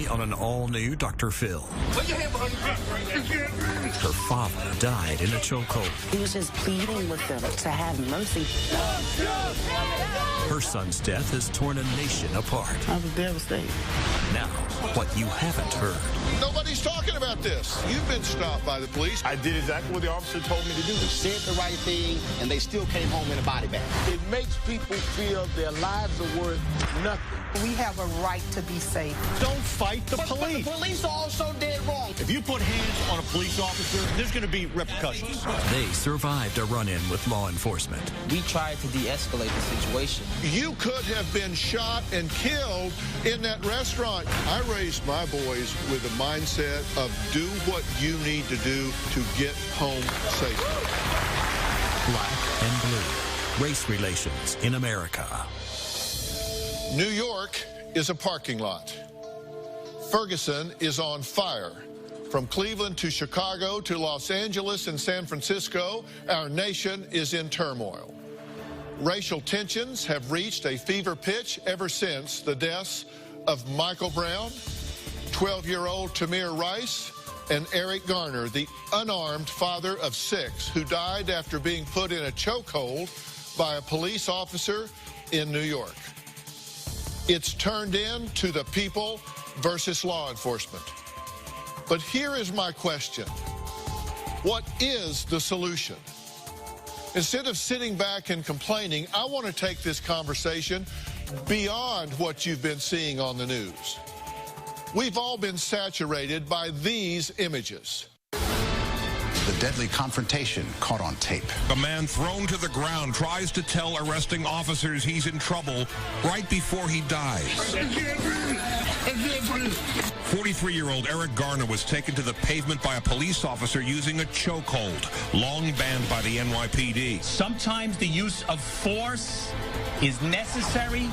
today on an all-new Dr. Phil. Her father died in a chokehold. He was just pleading with them to have mercy. Her son's death has torn a nation apart. I was devastated. Now, what you haven't heard. Nobody's talking about this. You've been stopped by the police. I did exactly what the officer told me to do. They said the right thing, and they still came home in a body bag. It makes people feel their lives are worth nothing. We have a right to be safe. Don't fight the police. But the police are also dead wrong. If you put hands on a police officer, there's going to be repercussions. They survived a run-in with law enforcement. We tried to de-escalate the situation. You could have been shot and killed in that restaurant. I raised my boys with the mindset of do what you need to do to get home safely. Black and blue. Race relations in America. New York is a parking lot. Ferguson is on fire. From Cleveland to Chicago to Los Angeles and San Francisco, our nation is in turmoil. Racial tensions have reached a fever pitch ever since the deaths of Michael Brown, 12-year-old Tamir Rice, and Eric Garner, the unarmed father of 6, who died after being put in a chokehold by a police officer in New York. It's turned into the people versus law enforcement. But here is my question. What is the solution? Instead of sitting back and complaining, I want to take this conversation beyond what you've been seeing on the news. We've all been saturated by these images. The deadly confrontation caught on tape. A man thrown to the ground tries to tell arresting officers he's in trouble right before he dies. 43-year-old Eric Garner was taken to the pavement by a police officer using a chokehold, long banned by the NYPD. Sometimes the use of force is necessary,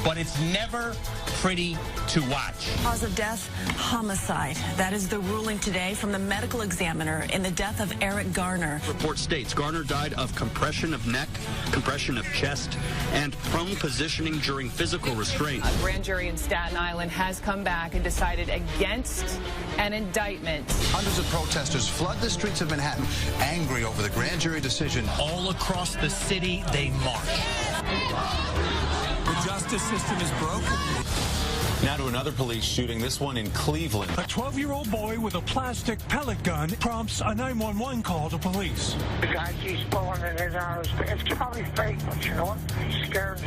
but it's never pretty to watch. Cause of death, homicide. That is the ruling today from the medical examiner in the death of Eric Garner. Report states Garner died of compression of neck, compression of chest, and prone positioning during physical restraint. A grand jury in Staten Island has come back and decided against an indictment. Hundreds of protesters flood the streets of Manhattan, angry over the grand jury decision. All across the city, they march. The justice system is broken. Now to another police shooting, this one in Cleveland. A 12-year-old boy with a plastic pellet gun prompts a 911 call to police. The guy keeps pulling it in on his pants. It's probably fake, but you know what? He's scared.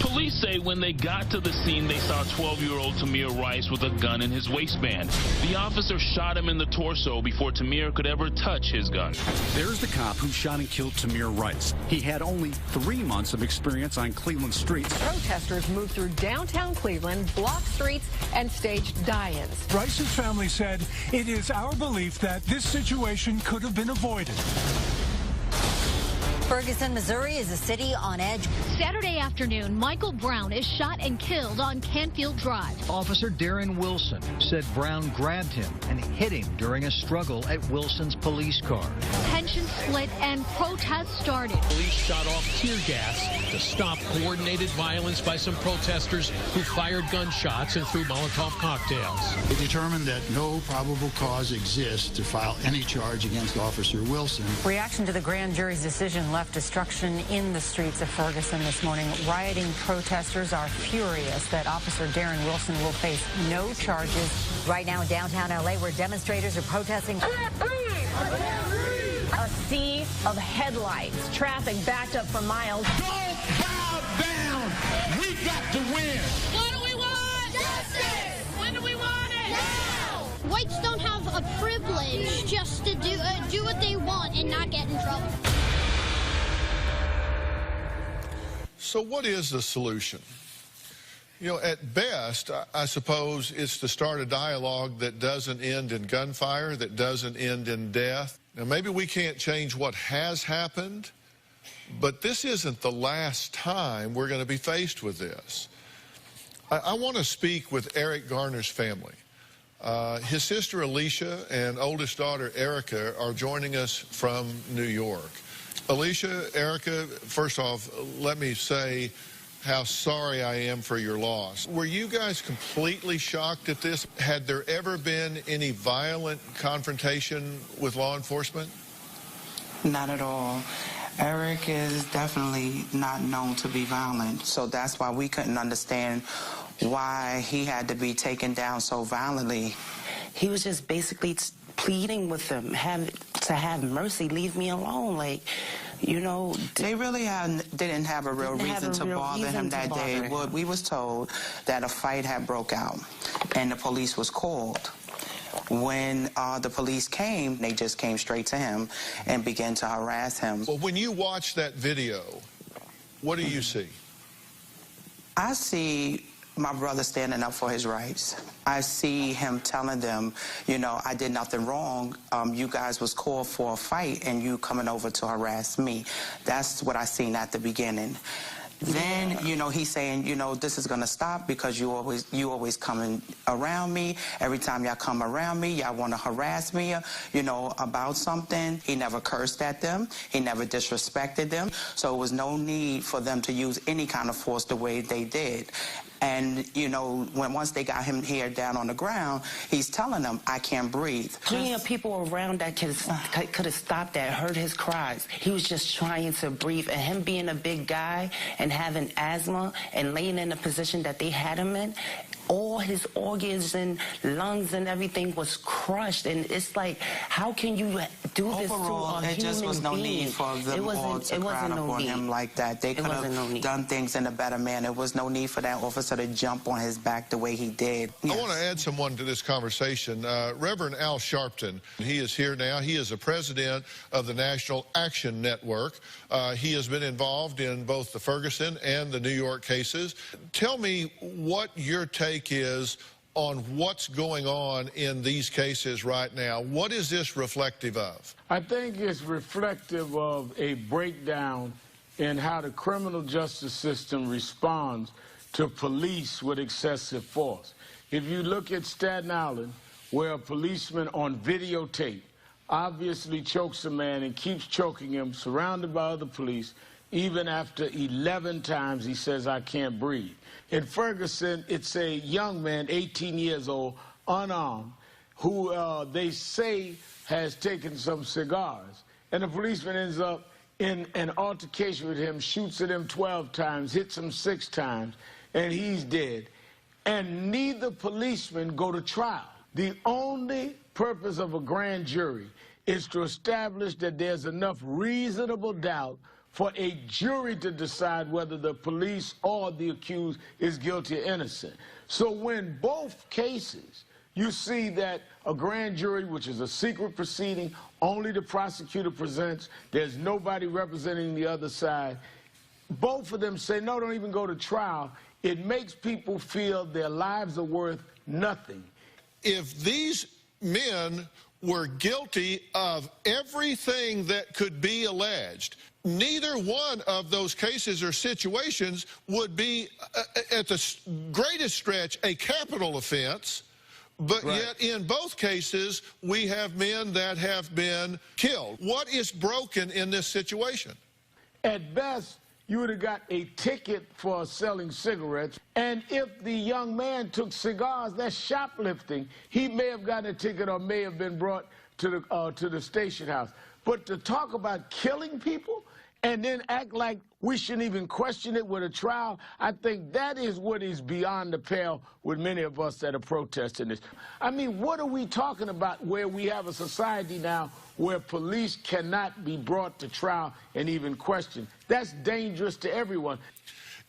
Police say when they got to the scene, they saw 12-year-old Tamir Rice with a gun in his waistband. The officer shot him in the torso before Tamir could ever touch his gun. There's the cop who shot and killed Tamir Rice. He had only 3 months of experience on Cleveland streets. Protesters moved through downtown Cleveland, blocked streets, and staged die-ins. Rice's family said, "It is our belief that this situation could have been avoided." Ferguson, Missouri is a city on edge. Saturday afternoon, Michael Brown is shot and killed on Canfield Drive. Officer Darren Wilson said Brown grabbed him and hit him during a struggle at Wilson's police car. Tension split and protests started. Police shot off tear gas to stop coordinated violence by some protesters who fired gunshots and threw Molotov cocktails. They determined that no probable cause exists to file any charge against Officer Wilson. Reaction to the grand jury's decision left destruction in the streets of Ferguson this morning. Rioting protesters are furious that Officer Darren Wilson will face no charges. Right now in downtown L.A., where demonstrators are protesting. A sea of headlights. Traffic backed up for miles. Don't bow down. We got to win. What do we want? Justice. When do we want it? Now. Whites don't have a privilege just to do what they want and not get in trouble. So what is the solution? You know, at best, I suppose it's to start a dialogue that doesn't end in gunfire, that doesn't end in death. Now, maybe we can't change what has happened, but this isn't the last time we're going to be faced with this. I want to speak with Eric Garner's family. His sister Alicia and oldest daughter Erica are joining us from New York. Alicia, Erica, first off, let me say how sorry I am for your loss. Were you guys completely shocked at this? Had there ever been any violent confrontation with law enforcement? Not at all. Eric is definitely not known to be violent, so that's why we couldn't understand why he had to be taken down so violently. He was just basically pleading with them, to have mercy, leave me alone. Like, you know, they really didn't have a real reason to bother him that day. We was told that a fight had broke out and the police was called. When the police came, they just came straight to him and began to harass him. Well, when you watch that video, what do you see? I see my brother standing up for his rights. I see him telling them, you know, I did nothing wrong. You guys was called for a fight and you coming over to harass me. That's what I seen at the beginning. Then, you know, he's saying, you know, this is going to stop because you always coming around me. Every time y'all come around me, y'all want to harass me, you know, about something. He never cursed at them. He never disrespected them. So it was no need for them to use any kind of force the way they did. And, you know, once they got him here down on the ground, he's telling them, I can't breathe. Plenty of people around that could have stopped that, heard his cries. He was just trying to breathe. And him being a big guy and having asthma and laying in the position that they had him in, all his organs and lungs and everything was crushed. And it's like, how can you do this overall, to a human being? It just was no need for them all to crowd up on him like that. They could have done things in a better manner. There was no need for that officer to jump on his back the way he did. Yes. I want to add someone to this conversation. Reverend Al Sharpton, he is here now. He is the president of the National Action Network. He has been involved in both the Ferguson and the New York cases. Tell me what your take is on what's going on in these cases right now. What is this reflective of? I think it's reflective of a breakdown in how the criminal justice system responds to police with excessive force. If you look at Staten Island, where a policeman on videotape obviously chokes a man and keeps choking him, surrounded by other police, even after 11 times he says, I can't breathe. In Ferguson, it's a young man, 18 years old, unarmed, who they say has taken some cigars. And the policeman ends up in an altercation with him, shoots at him 12 times, hits him 6 times, and he's dead. And neither policeman go to trial. The only purpose of a grand jury is to establish that there's enough reasonable doubt for a jury to decide whether the police or the accused is guilty or innocent. So when both cases, you see that a grand jury, which is a secret proceeding, only the prosecutor presents, there's nobody representing the other side, both of them say, no, don't even go to trial. It makes people feel their lives are worth nothing. If these men were guilty of everything that could be alleged, neither one of those cases or situations would be, at the greatest stretch, a capital offense. But yet, in both cases, we have men that have been killed. What is broken in this situation? At best, you would have got a ticket for selling cigarettes. And if the young man took cigars, that's shoplifting. He may have gotten a ticket or may have been brought to the station house. But to talk about killing people and then act like we shouldn't even question it with a trial, I think that is what is beyond the pale with many of us that are protesting this. I mean, what are we talking about where we have a society now where police cannot be brought to trial and even questioned? That's dangerous to everyone.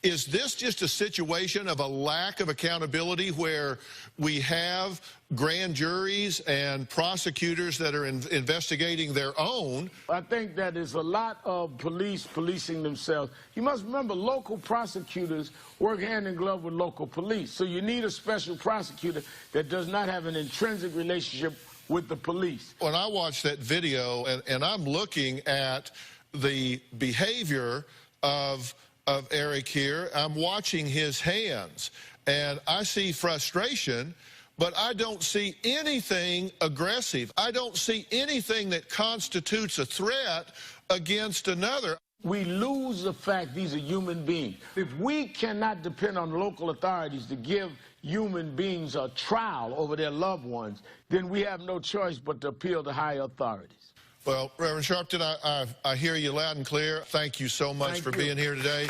Is this just a situation of a lack of accountability where we have grand juries and prosecutors that are investigating their own? I think that is a lot of police policing themselves. You must remember, local prosecutors work hand in glove with local police. So you need a special prosecutor that does not have an intrinsic relationship with the police. When I watch that video and I'm looking at the behavior of Eric here, I'm watching his hands, and I see frustration, but I don't see anything aggressive. I don't see anything that constitutes a threat against another. We lose the fact these are human beings. If we cannot depend on local authorities to give human beings a trial over their loved ones, then we have no choice but to appeal to higher authorities. Well, Reverend Sharpton, I hear you loud and clear. Thank you so much for being here today.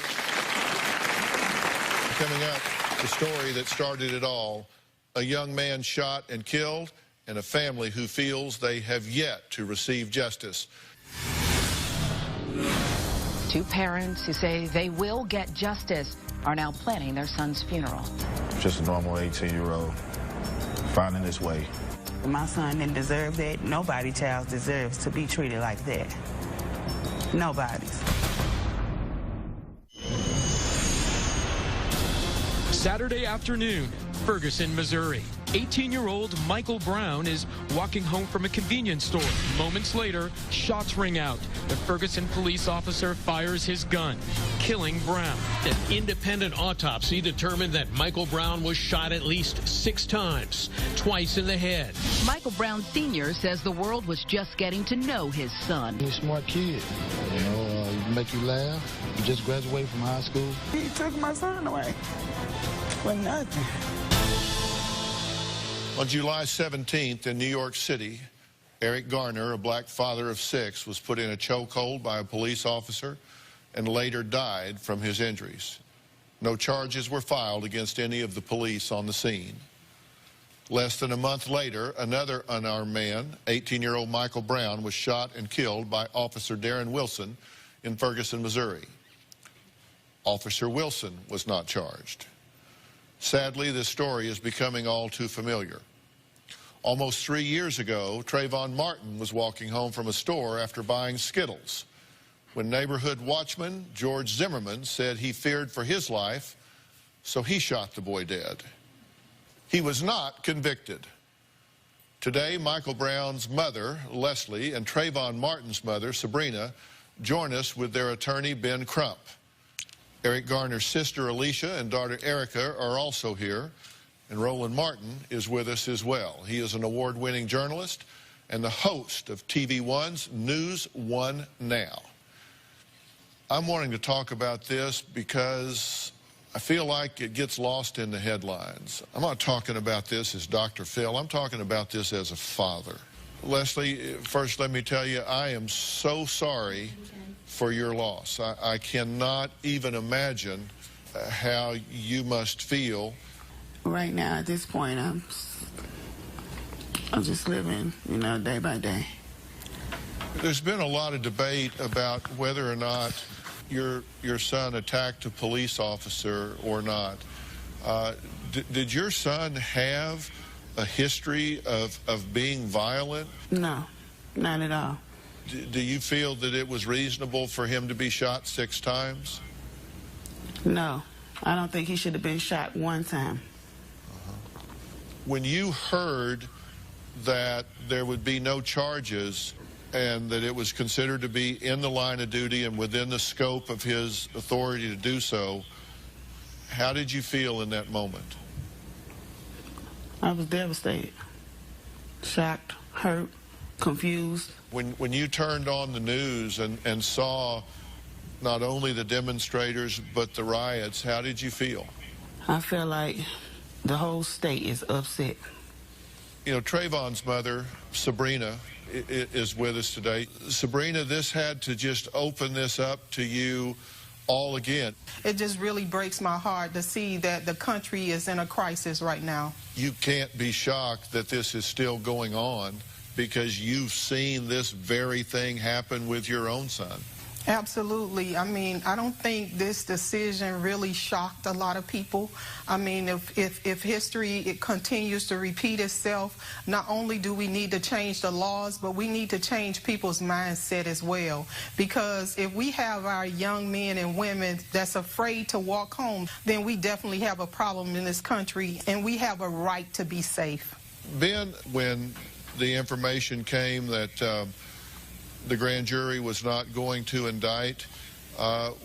Coming up, the story that started it all, a young man shot and killed, and a family who feels they have yet to receive justice. Two parents who say they will get justice are now planning their son's funeral. Just a normal 18-year-old finding his way. My son didn't deserve that. Nobody's child deserves to be treated like that. Nobody's. Saturday afternoon, Ferguson, Missouri. 18-year-old Michael Brown is walking home from a convenience store. Moments later, shots ring out. The Ferguson police officer fires his gun, killing Brown. An independent autopsy determined that Michael Brown was shot at least 6 times, twice in the head. Michael Brown Sr. says the world was just getting to know his son. He's a smart kid, you know, make you laugh. He just graduated from high school. He took my son away for nothing. On July 17th in New York City, Eric Garner, a black father of 6, was put in a chokehold by a police officer and later died from his injuries. No charges were filed against any of the police on the scene. Less than a month later, another unarmed man, 18-year-old Michael Brown, was shot and killed by Officer Darren Wilson in Ferguson, Missouri. Officer Wilson was not charged. Sadly, this story is becoming all too familiar. Almost 3 years ago, Trayvon Martin was walking home from a store after buying Skittles when neighborhood watchman George Zimmerman said he feared for his life, so he shot the boy dead. He was not convicted. Today, Michael Brown's mother, Leslie, and Trayvon Martin's mother, Sabrina, join us with their attorney, Ben Crump. Eric Garner's sister, Alicia, and daughter, Erica, are also here, and Roland Martin is with us as well. He is an award-winning journalist and the host of TV One's News One Now. I'm wanting to talk about this because I feel like it gets lost in the headlines. I'm not talking about this as Dr. Phil. I'm talking about this as a father. Leslie, first let me tell you, I am so sorry for your loss. I cannot even imagine how you must feel. Right now, at this point, I'm just living, you know, day by day. There's been a lot of debate about whether or not your son attacked a police officer or not. Did your son have a history of being violent? No, not at all. Do you feel that it was reasonable for him to be shot 6 times? No, I don't think he should have been shot 1 time. When you heard that there would be no charges and that it was considered to be in the line of duty and within the scope of his authority to do so, how did you feel in that moment? I was devastated, shocked, hurt, confused. When you turned on the news and saw not only the demonstrators but the riots, how did you feel? I feel like the whole state is upset. You know, Trayvon's mother, Sabrina, is with us today. Sabrina, this had to just open this up to you all again. It just really breaks my heart to see that the country is in a crisis right now. You can't be shocked that this is still going on because you've seen this very thing happen with your own son. Absolutely. I mean, I don't think this decision really shocked a lot of people. I mean, if history it continues to repeat itself, not only do we need to change the laws, but we need to change people's mindset as well. Because if we have our young men and women that's afraid to walk home, then we definitely have a problem in this country, and we have a right to be safe. Ben, when the information came that the grand jury was not going to indict,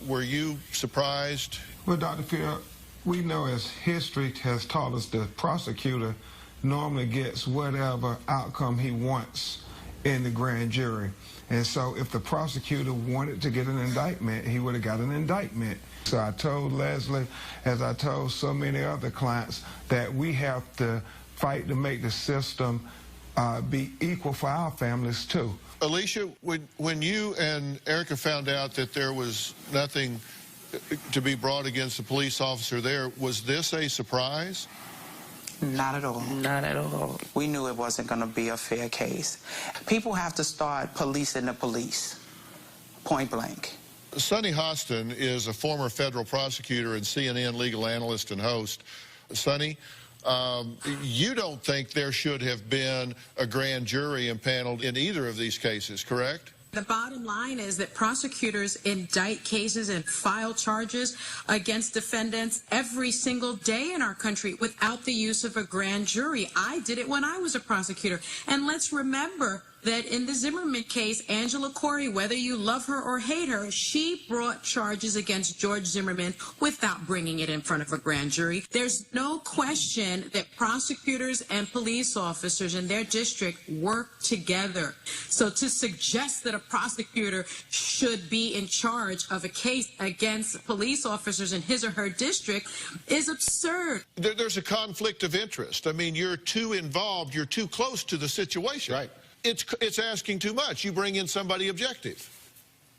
were you surprised? Well, Dr. Phil, we know as history has taught us the prosecutor normally gets whatever outcome he wants in the grand jury. And so if the prosecutor wanted to get an indictment, he would have got an indictment. So I told Leslie, as I told so many other clients, that we have to fight to make the system be equal for our families too. Alicia, when you and Erica found out that there was nothing to be brought against the police officer there, was this a surprise? Not at all. Not at all. We knew it wasn't going to be a fair case. People have to start policing the police, point blank. Sunny Hostin is a former federal prosecutor and CNN legal analyst and host. Sunny, you don't think there should have been a grand jury impaneled in either of these cases, correct? The bottom line is that prosecutors indict cases and file charges against defendants every single day in our country without the use of a grand jury. I did it when I was a prosecutor. And let's remember that in the Zimmerman case, Angela Corey, whether you love her or hate her, she brought charges against George Zimmerman without bringing it in front of a grand jury. There's no question that prosecutors and police officers in their district work together. So to suggest that a prosecutor should be in charge of a case against police officers in his or her district is absurd. There's a conflict of interest. I mean, you're too involved, you're too close to the situation. Right. It's asking too much. You bring in somebody objective.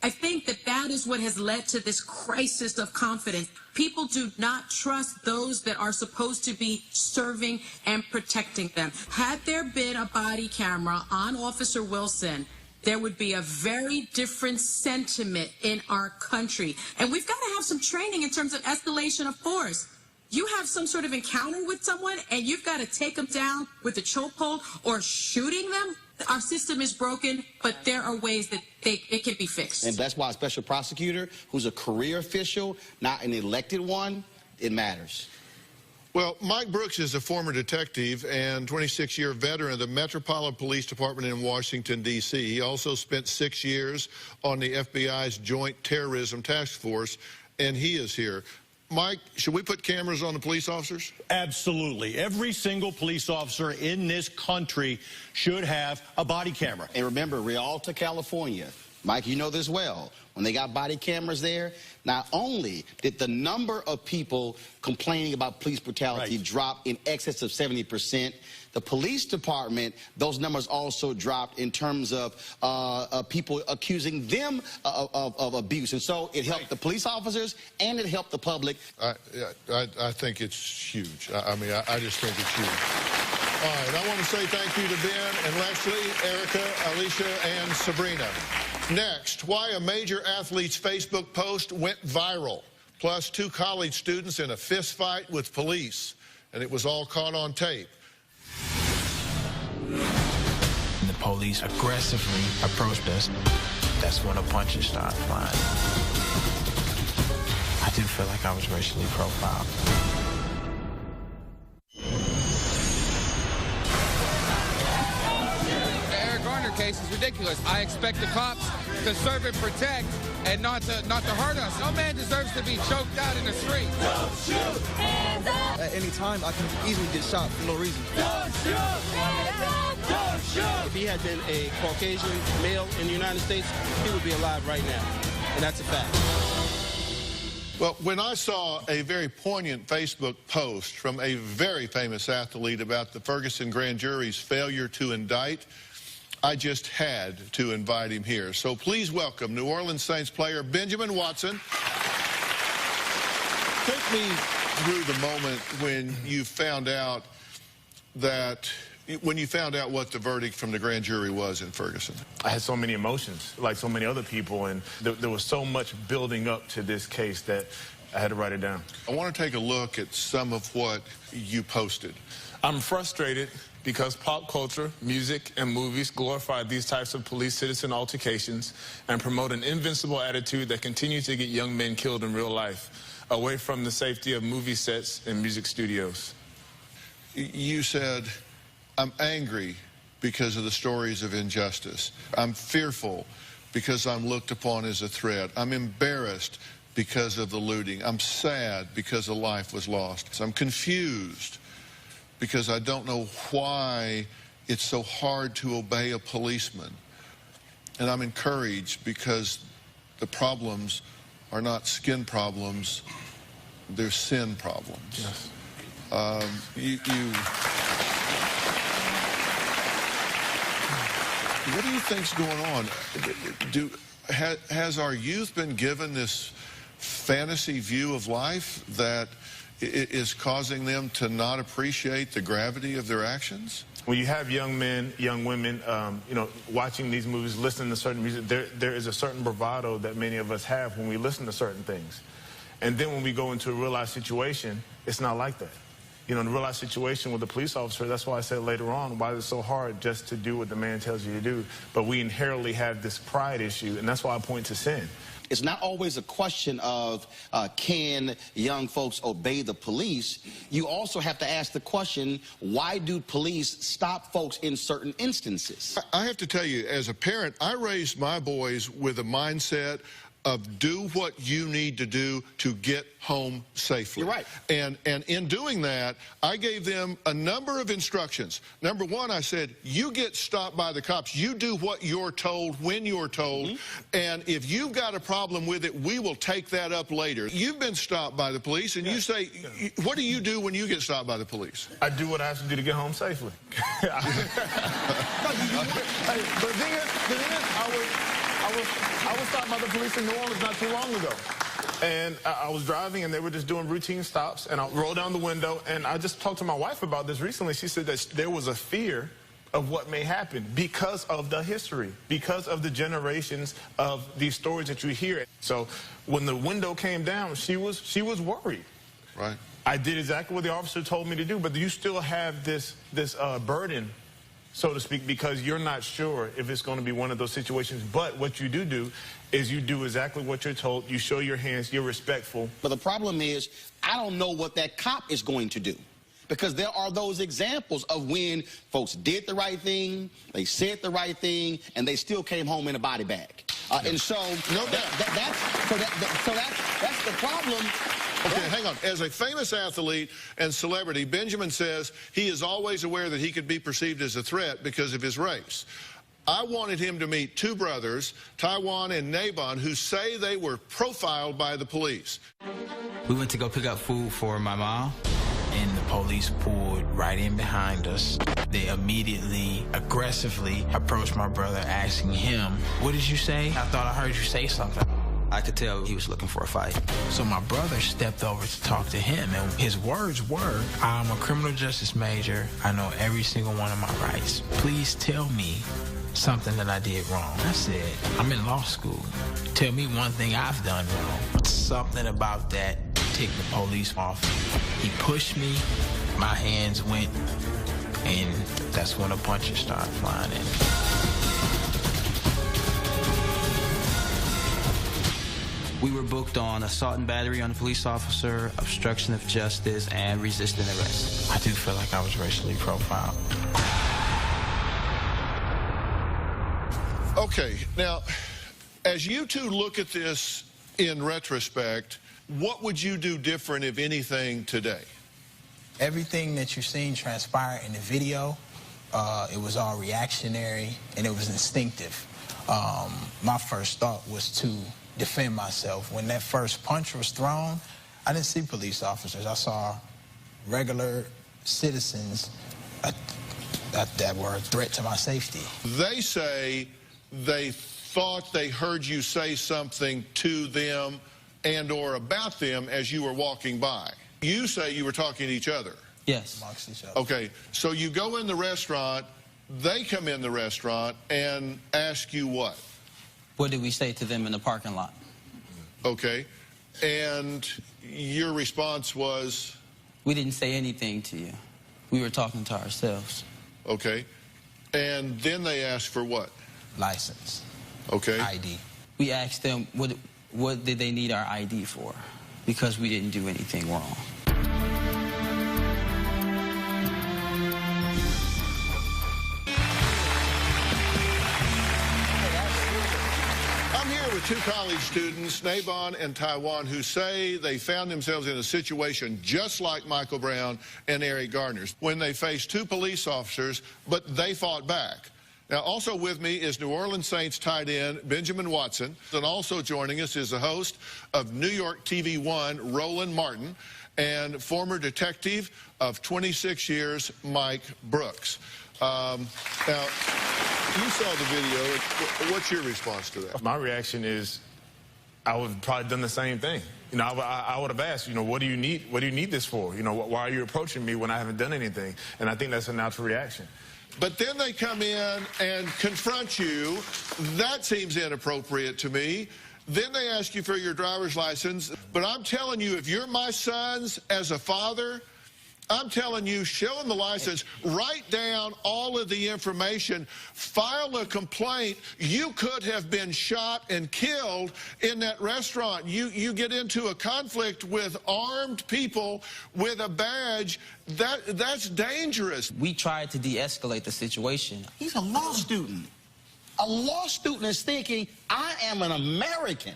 I think that is what has led to this crisis of confidence. People do not trust those that are supposed to be serving and protecting them. Had there been a body camera on Officer Wilson, there would be a very different sentiment in our country. And we've got to have some training in terms of escalation of force. You have some sort of encounter with someone and you've got to take them down with a chokehold or shooting them. Our system is broken, but there are ways that it can be fixed. And that's why a special prosecutor who's a career official, not an elected one, it matters. Well, Mike Brooks is a former detective and 26-year veteran of the Metropolitan Police Department in Washington, D.C. He also spent 6 years on the FBI's Joint Terrorism Task Force, and he is here. Mike, should we put cameras on the police officers? Absolutely. Every single police officer in this country should have a body camera. And remember, Rialto, California, Mike, you know this well, when they got body cameras there, not only did the number of people complaining about police brutality drop in excess of 70%, the police department, those numbers also dropped in terms of people accusing them of abuse. And so it helped the police officers and it helped the public. I think it's huge. I just think it's huge. All right, I want to say thank you to Ben and Leslie, Erica, Alicia, and Sabrina. Next, why a major athlete's Facebook post went viral, plus 2 college students in a fist fight with police, and it was all caught on tape. The police aggressively approached us. That's when the punches started flying. I do feel like I was racially profiled. Case is ridiculous. I expect the cops to serve and protect and not to hurt us. No man deserves to be choked out in the street. Don't shoot, hands up! At any time, I can easily get shot for no reason. Don't shoot, hands up! Don't shoot! If he had been a Caucasian male in the United States, he would be alive right now. And that's a fact. Well, when I saw a very poignant Facebook post from a very famous athlete about the Ferguson grand jury's failure to indict, I just had to invite him here. So please welcome New Orleans Saints player Benjamin Watson. Take me through the moment when you found out what the verdict from the grand jury was in Ferguson. I had so many emotions, like so many other people, and there was so much building up to this case that I had to write it down. I want to take a look at some of what you posted. I'm frustrated because pop culture, music, and movies glorify these types of police-citizen altercations and promote an invincible attitude that continues to get young men killed in real life, away from the safety of movie sets and music studios. You said, I'm angry because of the stories of injustice. I'm fearful because I'm looked upon as a threat. I'm embarrassed because of the looting. I'm sad because a life was lost. So I'm confused because I don't know why it's so hard to obey a policeman. And I'm encouraged because the problems are not skin problems, they're sin problems. Yes. What do you think's going on? Has our youth been given this fantasy view of life that is causing them to not appreciate the gravity of their actions? When you have young men, young women, you know, watching these movies, listening to certain music, there is a certain bravado that many of us have when we listen to certain things. And then when we go into a real-life situation, it's not like that. You know, in a real-life situation with a police officer, that's why I said later on, why it's so hard just to do what the man tells you to do. But we inherently have this pride issue, and that's why I point to sin. It's not always a question of can young folks obey the police. You also have to ask the question, why do police stop folks in certain instances? I have to tell you, as a parent, I raised my boys with a mindset of do what you need to do to get home safely. You're right. And in doing that, I gave them a number of instructions. Number one, I said, you get stopped by the cops. You do what you're told when you're told. And if you've got a problem with it, we will take that up later. You've been stopped by the police, and you say, what do you do when you get stopped by the police? I do what I have to do to get home safely. But the thing is, I was stopped by the police in New Orleans not too long ago. And I was driving, and they were just doing routine stops, and I rolled down the window, and I just talked to my wife about this recently. She said that there was a fear of what may happen because of the history, because of the generations of these stories that you hear. So when the window came down, she was worried. Right. I did exactly what the officer told me to do, but you still have this burden, so to speak, because you're not sure if it's going to be one of those situations. But what you do is you do exactly what you're told. You show your hands. You're respectful. But the problem is, I don't know what that cop is going to do. Because there are those examples of when folks did the right thing, they said the right thing, and they still came home in a body bag. And so, that's the problem. Okay, hang on. As a famous athlete and celebrity, Benjamin says he is always aware that he could be perceived as a threat because of his race. I wanted him to meet two brothers, Taiwan and Nabon, who say they were profiled by the police. We went to go pick up food for my mom, and the police pulled right in behind us. They immediately, aggressively approached my brother, asking him, "What did you say? I thought I heard you say something." I could tell he was looking for a fight. So my brother stepped over to talk to him, and his words were, "I'm a criminal justice major. I know every single one of my rights. Please tell me something that I did wrong." I said, "I'm in law school. Tell me one thing I've done wrong." Something about that ticked the police off. He pushed me, my hands went, and that's when the punches started flying in. We were booked on assault and battery on a police officer, obstruction of justice, and resisting arrest. I do feel like I was racially profiled. Okay, now, as you two look at this in retrospect, what would you do different, if anything, today? Everything that you've seen transpire in the video, it was all reactionary, and it was instinctive. My first thought was to defend myself. When that first punch was thrown, I didn't see police officers. I saw regular citizens that were a threat to my safety. They say they thought they heard you say something to them and or about them as you were walking by. You say you were talking to each other. Yes. Amongst each other. Okay, so you go in the restaurant, they come in the restaurant and ask you what? What did we say to them in the parking lot? Okay, and your response was? We didn't say anything to you. We were talking to ourselves. Okay, and then they asked for what? License. Okay. ID. We asked them what did they need our ID for, because we didn't do anything wrong. Two college students, Nabon and Taiwan, who say they found themselves in a situation just like Michael Brown and Eric Garner's when they faced two police officers, but they fought back. Now, also with me is New Orleans Saints tight end Benjamin Watson. And also joining us is the host of New York TV1, Roland Martin, and former detective of 26 years, Mike Brooks. Now, you saw the video. What's your response to that? My reaction is I would have probably done the same thing. You know, I would have asked, you know, what do you need? What do you need this for? You know, why are you approaching me when I haven't done anything? And I think that's a natural reaction. But then they come in and confront you. That seems inappropriate to me. Then they ask you for your driver's license. But I'm telling you, if you're my sons as a father, I'm telling you, show them the license, write down all of the information, file a complaint. You could have been shot and killed in that restaurant. You get into a conflict with armed people with a badge. That's dangerous. We tried to de-escalate the situation. He's a law student. A law student is thinking, I am an American.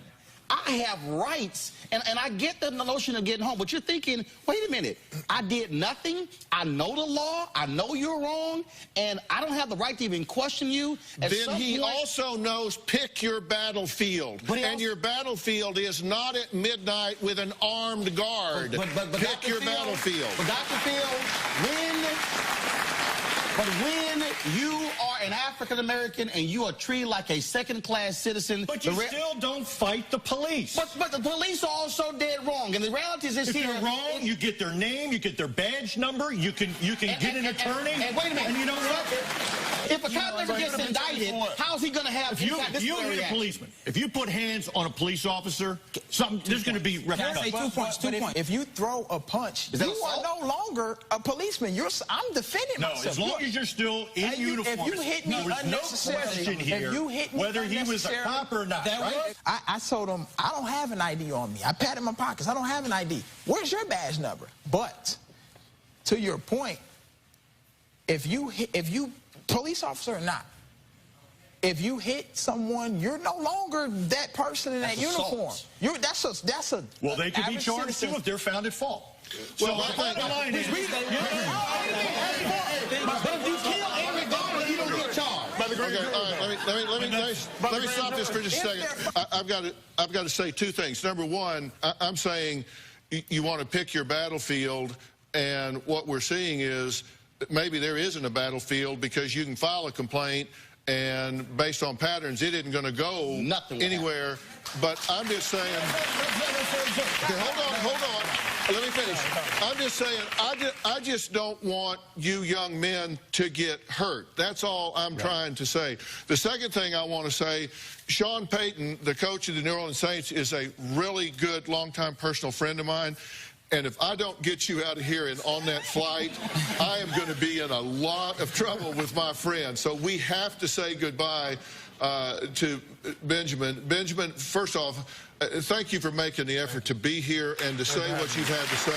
I have rights, and I get the notion of getting home, but you're thinking, wait a minute, I did nothing, I know the law, I know you're wrong, and I don't have the right to even question you. Then he also knows pick your battlefield, and your battlefield is not at midnight with an armed guard. Pick your battlefield. But Dr. Field, when you are an African-American and you are treated like a second-class citizen... But you still don't fight the police. But the police are also dead wrong, and the reality is this if here... If they're wrong, you get their name, you get their badge number, you can get an attorney. And wait a minute. And you know what? If a cop never gets indicted, how's he going to have... If you hit a policeman, if you put hands on a police officer, there's going to be... Can I say 2 points? 2 points. If you throw a punch, you are no longer a policeman. I'm defending myself. No, as long as you're still in uniform. If you hit me unnecessarily, whether he was a cop or not, right? I told him, I don't have an ID on me. I patted my pockets. I don't have an ID. Where's your badge number? But to your point, if you police officer or not, if you hit someone, you're no longer that person in that uniform. That's a. Well, they could be charged too if they're found at fault. Well, the bottom line is, let me stop this for just a second. I've got to say two things. Number one, I'm saying you want to pick your battlefield, and what we're seeing is maybe there isn't a battlefield because you can file a complaint, and based on patterns, it isn't going to go anywhere. But I'm just saying. Okay, hold on. Let me finish. I'm just saying, I just don't want you young men to get hurt. That's all I'm trying to say. The second thing I want to say, Sean Payton, the coach of the New Orleans Saints, is a really good, longtime personal friend of mine. And if I don't get you out of here and on that flight, I am going to be in a lot of trouble with my friend. So we have to say goodbye to Benjamin. Benjamin, first off, thank you for making the effort to be here and to say what you've had to say.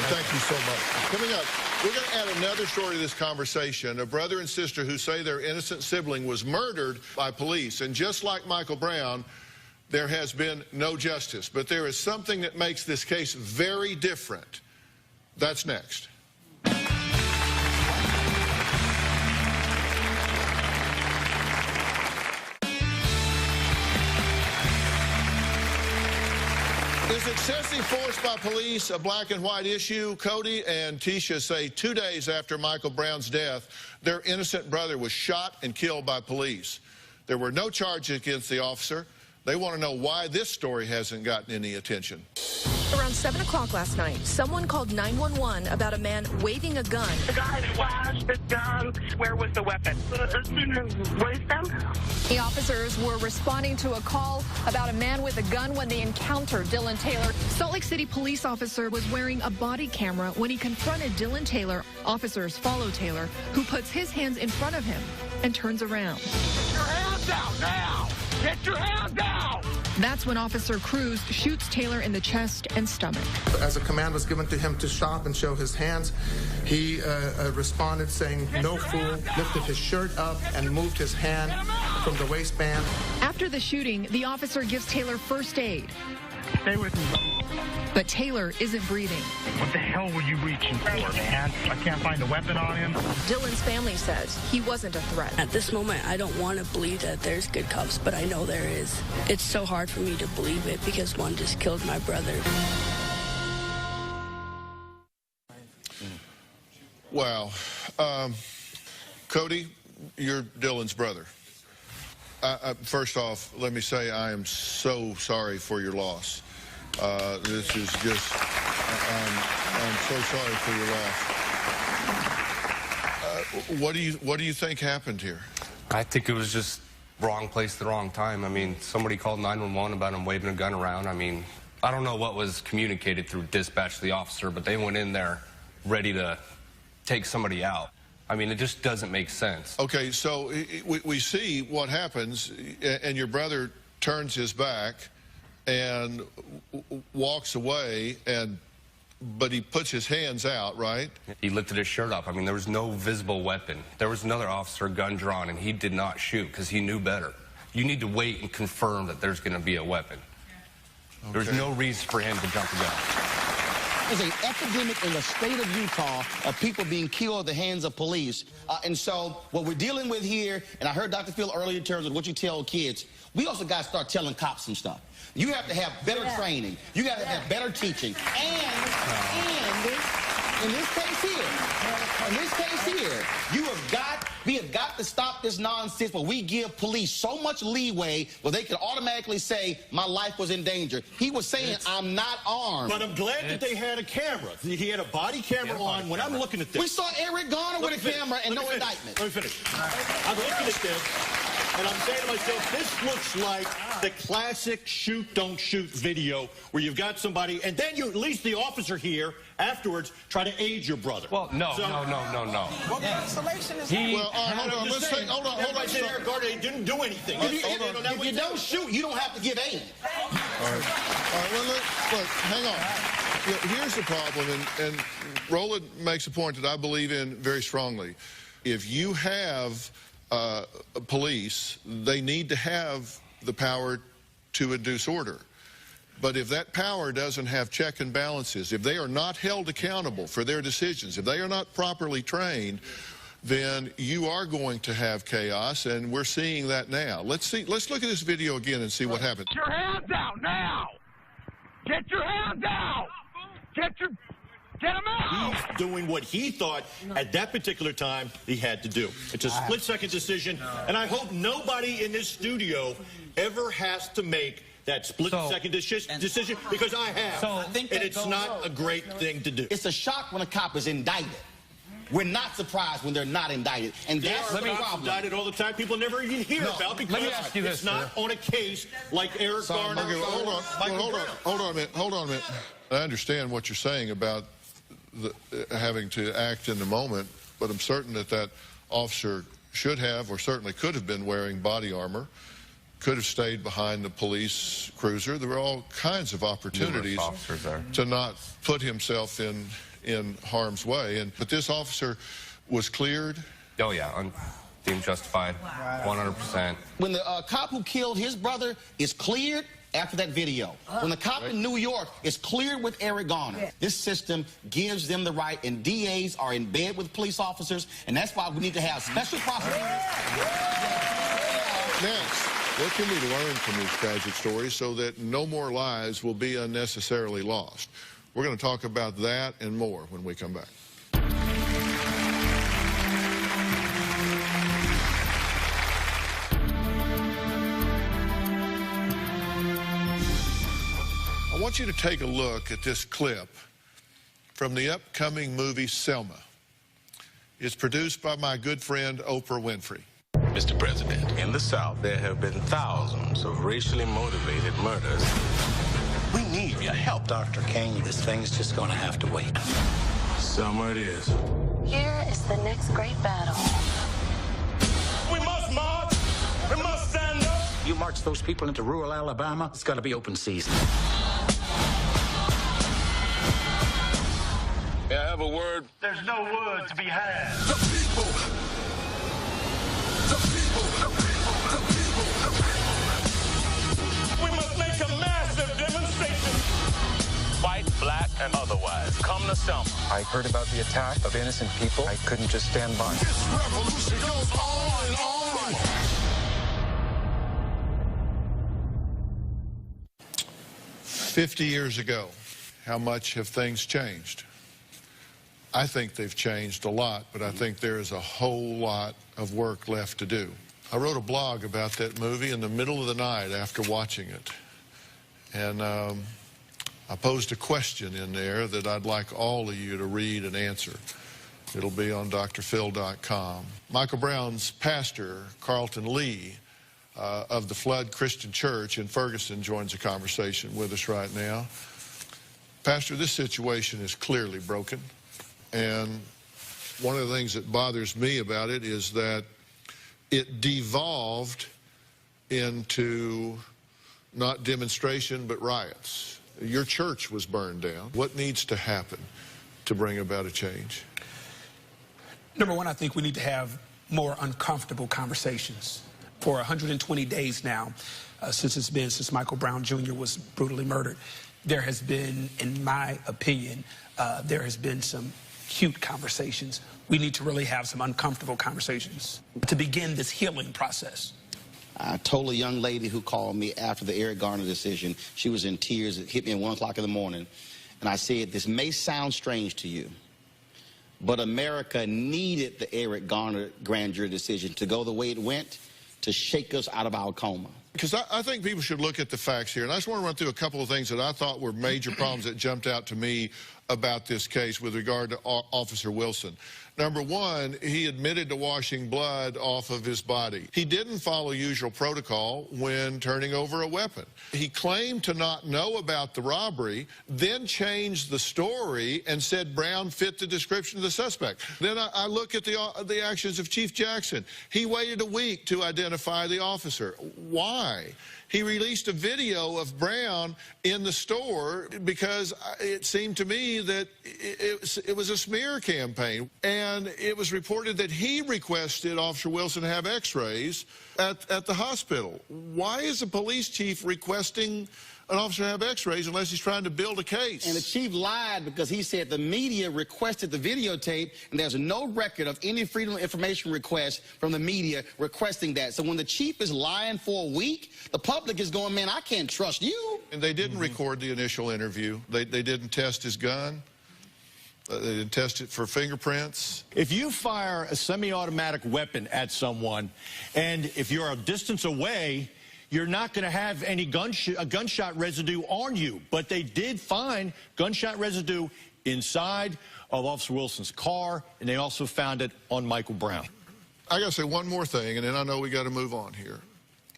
Thank you so much. Coming up, we're going to add another story to this conversation. A brother and sister who say their innocent sibling was murdered by police. And just like Michael Brown, there has been no justice. But there is something that makes this case very different. That's next. Is excessive force by police a black and white issue? Cody and Tisha say 2 days after Michael Brown's death, their innocent brother was shot and killed by police. There were no charges against the officer. They want to know why this story hasn't gotten any attention. Around 7 o'clock last night, someone called 911 about a man waving a gun. The guy flashed the gun. Where was the weapon? In his waistband. The officers were responding to a call about a man with a gun when they encountered Dylan Taylor. Salt Lake City police officer was wearing a body camera when he confronted Dylan Taylor. Officers follow Taylor, who puts his hands in front of him and turns around. Get your hands out now! Get your hands out! That's when Officer Cruz shoots Taylor in the chest and stomach. As a command was given to him to stop and show his hands, he responded saying, "No fool," lifted his shirt up and moved his hand from the waistband. After the shooting, the officer gives Taylor first aid. Stay with me, buddy. But Taylor isn't breathing. What the hell were you reaching for, man? I can't find a weapon on him. Dylan's family says he wasn't a threat. At this moment, I don't want to believe that there's good cops, but I know there is. It's so hard for me to believe it because one just killed my brother. Wow. Cody, you're Dylan's brother. First off, let me say I am so sorry for your loss. This is just, I'm so sorry for your loss. What do you think happened here? I think it was just wrong place at the wrong time. I mean, somebody called 911 about him waving a gun around. I mean, I don't know what was communicated through dispatch to the officer, but they went in there ready to take somebody out. I mean, it just doesn't make sense. Okay, so we see what happens, and your brother turns his back and walks away, but he puts his hands out, right? He lifted his shirt up. I mean, there was no visible weapon. There was another officer, gun drawn, and he did not shoot because he knew better. You need to wait and confirm that there's going to be a weapon. Okay. There's no reason for him to jump the gun. There's an epidemic in the state of Utah of people being killed at the hands of police. And so what we're dealing with here, and I heard Dr. Phil earlier in terms of what you tell kids, we also got to start telling cops some stuff. You have to have better training. You got to have better teaching. And in this case here, we have got to stop this nonsense where we give police so much leeway where they can automatically say, my life was in danger. He was saying, I'm not armed. But I'm glad that they had a camera. He had a body camera on. When I'm looking at this. We saw Eric Garner with a camera and no indictment. Let me finish. I'm looking at this, and I'm saying to myself, this looks like the classic shoot, don't shoot video where you've got somebody, and then you, at least the officer here, afterwards, try to aid your brother. Well, no. What consolation is that? Well, hold on. Let's say, hold on. Everybody said Eric Garner didn't do anything. If you don't shoot, you don't have to give aid. All right. Well, look, hang on. Look, here's the problem, and Roland makes a point that I believe in very strongly. If you have police, they need to have the power to induce order. But if that power doesn't have check and balances, if they are not held accountable for their decisions, if they are not properly trained, then you are going to have chaos, and we're seeing that now. Let's look at this video again and see what happens. Get your hands out now! Get your hands out! Get him out! He's doing what he thought at that particular time he had to do. It's a split-second decision, and I hope nobody in this studio ever has to make that split-second decision, because I have. And it's not a great thing to do. It's a shock when a cop is indicted. We're not surprised when they're not indicted. And that's the problem. Indicted all the time. People never even hear about because it's not on a case like Eric Garner. Hold on a minute. I understand what you're saying about having to act in the moment, but I'm certain that officer should have, or certainly could have been wearing body armor, could have stayed behind the police cruiser. There were all kinds of opportunities to not put himself in harm's way. But this officer was cleared. Oh, yeah, deemed justified, 100%. When the cop who killed his brother is cleared after that video, when the cop in New York is cleared with Eric Garner, this system gives them the right, and DAs are in bed with police officers, and that's why we need to have special prosecutors. Next, what can we learn from these tragic stories so that no more lives will be unnecessarily lost? We're going to talk about that and more when we come back. I want you to take a look at this clip from the upcoming movie Selma. It's produced by my good friend Oprah Winfrey. Mr. President, in the South, there have been thousands of racially motivated murders. We need your help, Dr. King. This thing's just gonna have to wait. Selma it is. Here is the next great battle. We must march! We must stand up! You march those people into rural Alabama, it's gotta be open season. May I have a word? There's no word to be had. The people! We must make a massive demonstration and otherwise. Come to Selma. I heard about the attack of innocent people. I couldn't just stand by. This revolution goes on and on. 50 years ago, how much have things changed? I think they've changed a lot, but I think there is a whole lot of work left to do. I wrote a blog about that movie in the middle of the night after watching it. And I posed a question in there that I'd like all of you to read and answer. It'll be on drphil.com. Michael Brown's pastor, Carlton Lee, of the Flood Christian Church in Ferguson, joins the conversation with us right now. Pastor, this situation is clearly broken. And one of the things that bothers me about it is that it devolved into not demonstration, but riots. Your church was burned down. What needs to happen to bring about a change? Number one, I think we need to have more uncomfortable conversations. For 120 days now, since Michael Brown Jr. was brutally murdered, there has been, in my opinion, there has been some cute conversations. We need to really have some uncomfortable conversations to begin this healing process. I told a young lady who called me after the Eric Garner decision, she was in tears, it hit me at 1 o'clock in the morning, and I said, this may sound strange to you, but America needed the Eric Garner grand jury decision to go the way it went, to shake us out of our coma. Because I think people should look at the facts here, and I just want to run through a couple of things that I thought were major problems that jumped out to me about this case with regard to Officer Wilson. Number one, he admitted to washing blood off of his body. He didn't follow usual protocol when turning over a weapon. He claimed to not know about the robbery, then changed the story and said Brown fit the description of the suspect. Then I look at the actions of Chief Jackson. He waited a week to identify the officer. Why? He released a video of Brown in the store because it seemed to me that it was a smear campaign. And it was reported that he requested Officer Wilson have x-rays at the hospital. Why is a police chief requesting an officer to have x-rays unless he's trying to build a case? And the chief lied because he said the media requested the videotape, and there's no record of any Freedom of Information request from the media requesting that. So when the chief is lying for a week, the public is going, man, I can't trust you. And they didn't record the initial interview. They didn't test his gun. They didn't test it for fingerprints. If you fire a semi-automatic weapon at someone, and if you're a distance away, you're not going to have any gunshot residue on you. But they did find gunshot residue inside of Officer Wilson's car, and they also found it on Michael Brown. I got to say one more thing, and then I know we got to move on here,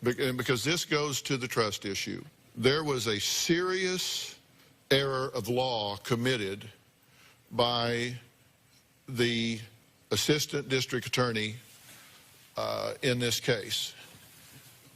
because this goes to the trust issue. There was a serious error of law committed by the assistant district attorney in this case,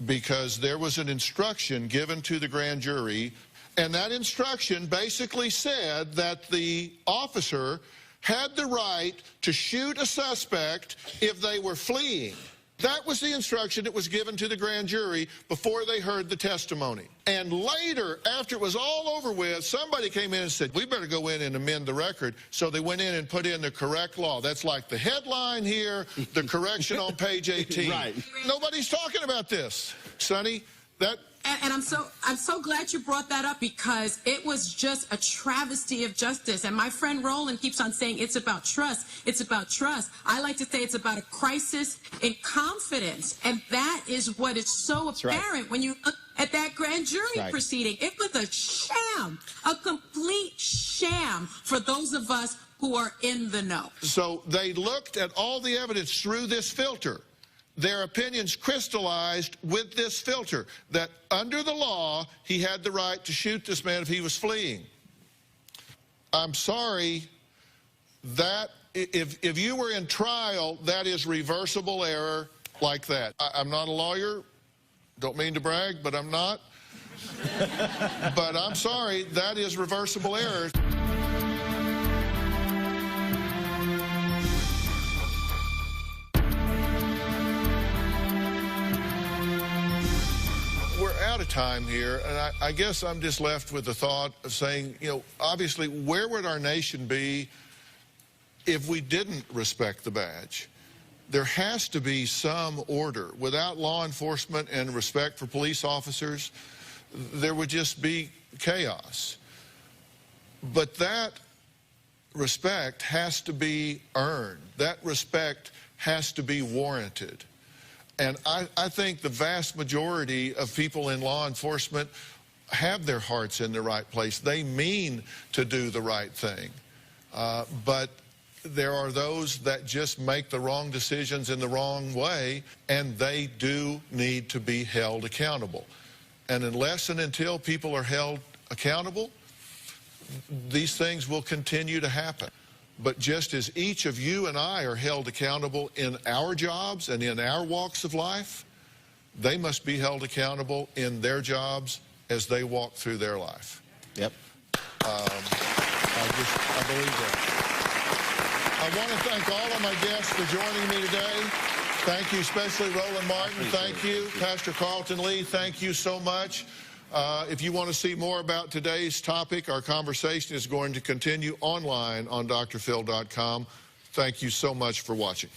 because there was an instruction given to the grand jury, and that instruction basically said that the officer had the right to shoot a suspect if they were fleeing. That was the instruction that was given to the grand jury before they heard the testimony. And later, after it was all over with, somebody came in and said, we better go in and amend the record. So they went in and put in the correct law. That's like the headline here, the correction on page 18. Right. Nobody's talking about this. Sonny, that... And I'm so glad you brought that up, because it was just a travesty of justice. And my friend Roland keeps on saying it's about trust. It's about trust. I like to say it's about a crisis in confidence. And that is what is so apparent when you look at that grand jury proceeding. It was a sham, a complete sham for those of us who are in the know. So they looked at all the evidence through this filter. Their opinions crystallized with this filter, that under the law, he had the right to shoot this man if he was fleeing. I'm sorry, that if you were in trial, that is reversible error like that. I'm not a lawyer, don't mean to brag, but I'm not. But I'm sorry, that is reversible error. out of time here, and I guess I'm just left with the thought of saying, you know, obviously, where would our nation be if we didn't respect the badge? There has to be some order. Without law enforcement and respect for police officers, there would just be chaos. But that respect has to be earned. That respect has to be warranted. And I think the vast majority of people in law enforcement have their hearts in the right place. They mean to do the right thing. But there are those that just make the wrong decisions in the wrong way, and they do need to be held accountable. And unless and until people are held accountable, these things will continue to happen. But just as each of you and I are held accountable in our jobs and in our walks of life, they must be held accountable in their jobs as they walk through their life. Yep. I believe that. I want to thank all of my guests for joining me today. Thank you, especially Roland Martin. Thank you. Pastor Carlton Lee, thank you so much. If you want to see more about today's topic, our conversation is going to continue online on drphil.com. Thank you so much for watching.